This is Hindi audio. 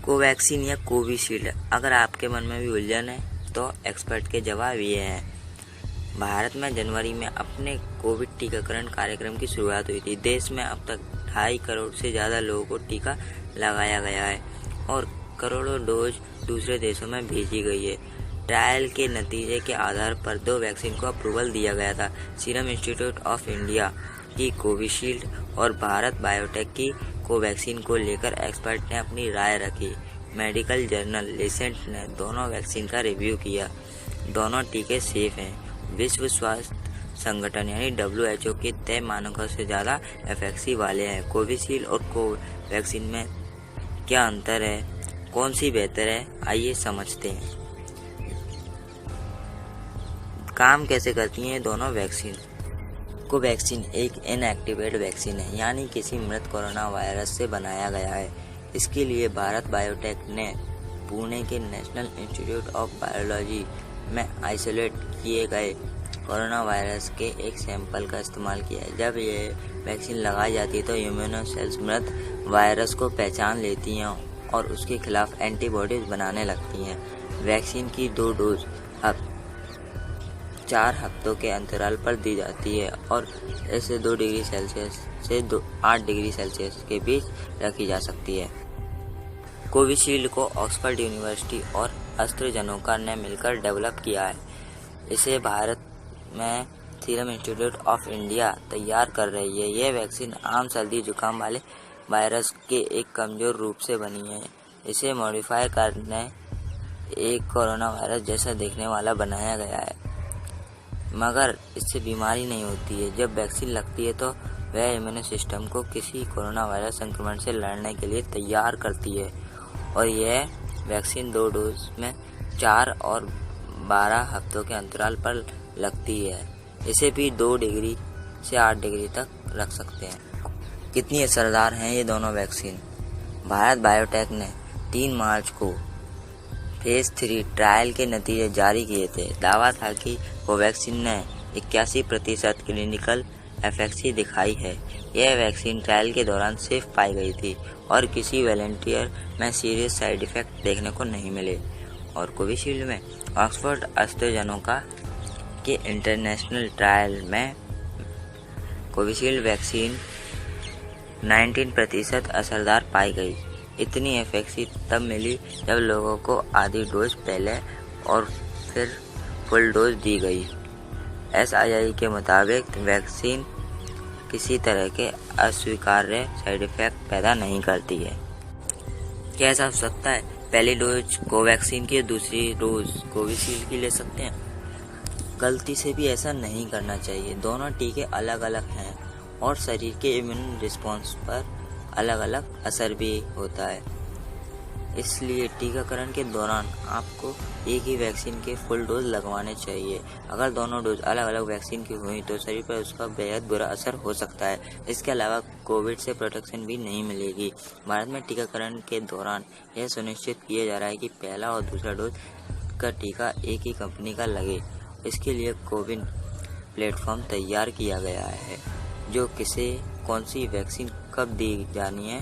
कोवैक्सीन या कोविशील्ड, अगर आपके मन में भी उलझन है तो एक्सपर्ट के जवाब ये हैं। भारत में जनवरी में अपने कोविड टीकाकरण कार्यक्रम की शुरुआत हुई थी। देश में अब तक 2.5 करोड़ से ज़्यादा लोगों को टीका लगाया गया है और करोड़ों डोज दूसरे देशों में भेजी गई है। ट्रायल के नतीजे के आधार पर 2 वैक्सीन को अप्रूवल दिया गया था। सीरम इंस्टीट्यूट ऑफ इंडिया की कोविशील्ड और भारत बायोटेक की कोवैक्सीन को लेकर एक्सपर्ट ने अपनी राय रखी। मेडिकल जर्नल लेंसेट ने दोनों वैक्सीन का रिव्यू किया। दोनों टीके सेफ हैं। विश्व स्वास्थ्य संगठन यानी WHO के तय मानकों से ज़्यादा एफिकेसी वाले हैं। कोविशील्ड और कोवैक्सीन में क्या अंतर है, कौन सी बेहतर है, आइए समझते हैं। काम कैसे करती हैं दोनों वैक्सीन। कोवैक्सीन एक इनएक्टिवेटेड वैक्सीन है, यानी किसी मृत कोरोना वायरस से बनाया गया है। इसके लिए भारत बायोटेक ने पुणे के नेशनल इंस्टीट्यूट ऑफ बायोलॉजी में आइसोलेट किए गए कोरोना वायरस के एक सैंपल का इस्तेमाल किया है। जब ये वैक्सीन लगाई जाती है तो इम्यूनो सेल्स मृत वायरस को पहचान लेती हैं और उसके खिलाफ एंटीबॉडीज बनाने लगती हैं। वैक्सीन की 2 डोज अब 4 हफ्तों के अंतराल पर दी जाती है और इसे 2 डिग्री सेल्सियस से 8 डिग्री सेल्सियस के बीच रखी जा सकती है। कोविशील्ड को ऑक्सफोर्ड यूनिवर्सिटी और एस्ट्राजेनेका ने मिलकर डेवलप किया है। इसे भारत में सीरम इंस्टीट्यूट ऑफ इंडिया तैयार कर रही है। यह वैक्सीन आम सर्दी जुकाम वाले वायरस के एक कमजोर रूप से बनी है। इसे मॉडिफाई करने एक कोरोना वायरस जैसा दिखने वाला बनाया गया है, मगर इससे बीमारी नहीं होती है। जब वैक्सीन लगती है तो वह इम्यून सिस्टम को किसी कोरोना वायरस संक्रमण से लड़ने के लिए तैयार करती है और यह वैक्सीन 2 डोज में 4 और 12 हफ्तों के अंतराल पर लगती है। इसे भी 2 डिग्री से 8 डिग्री तक रख सकते हैं। कितनी असरदार हैं ये दोनों वैक्सीन। भारत बायोटेक ने 3 मार्च को फेज 3 ट्रायल के नतीजे जारी किए थे। दावा था कि कोवैक्सीन ने 81% क्लिनिकल एफिकेसी दिखाई है। यह वैक्सीन ट्रायल के दौरान सेफ पाई गई थी और किसी वॉलंटियर में सीरियस साइड इफेक्ट देखने को नहीं मिले। और कोविशील्ड में ऑक्सफोर्ड एस्ट्राजेनेका के इंटरनेशनल ट्रायल में कोविशील्ड वैक्सीन 19% असरदार पाई गई। इतनी एफिकेसी तब मिली जब लोगों को आधी डोज पहले और फिर फुल डोज दी गई। SII के मुताबिक वैक्सीन किसी तरह के अस्वीकार्य साइड इफेक्ट पैदा नहीं करती है। क्या ऐसा हो सकता है पहली डोज कोवैक्सीन की दूसरी डोज कोविशील्ड की ले सकते हैं? गलती से भी ऐसा नहीं करना चाहिए। दोनों टीके अलग अलग हैं और शरीर के इम्यून रिस्पॉन्स पर अलग अलग असर भी होता है। इसलिए टीकाकरण के दौरान आपको एक ही वैक्सीन के फुल डोज लगवाने चाहिए। अगर दोनों डोज अलग अलग वैक्सीन की हुई तो शरीर पर उसका बेहद बुरा असर हो सकता है। इसके अलावा कोविड से प्रोटेक्शन भी नहीं मिलेगी। भारत में टीकाकरण के दौरान यह सुनिश्चित किया जा रहा है कि पहला और दूसरा डोज का टीका एक ही कंपनी का लगे। इसके लिए कोविन प्लेटफॉर्म तैयार किया गया है जो किसे कौन सी वैक्सीन कब दी जानी है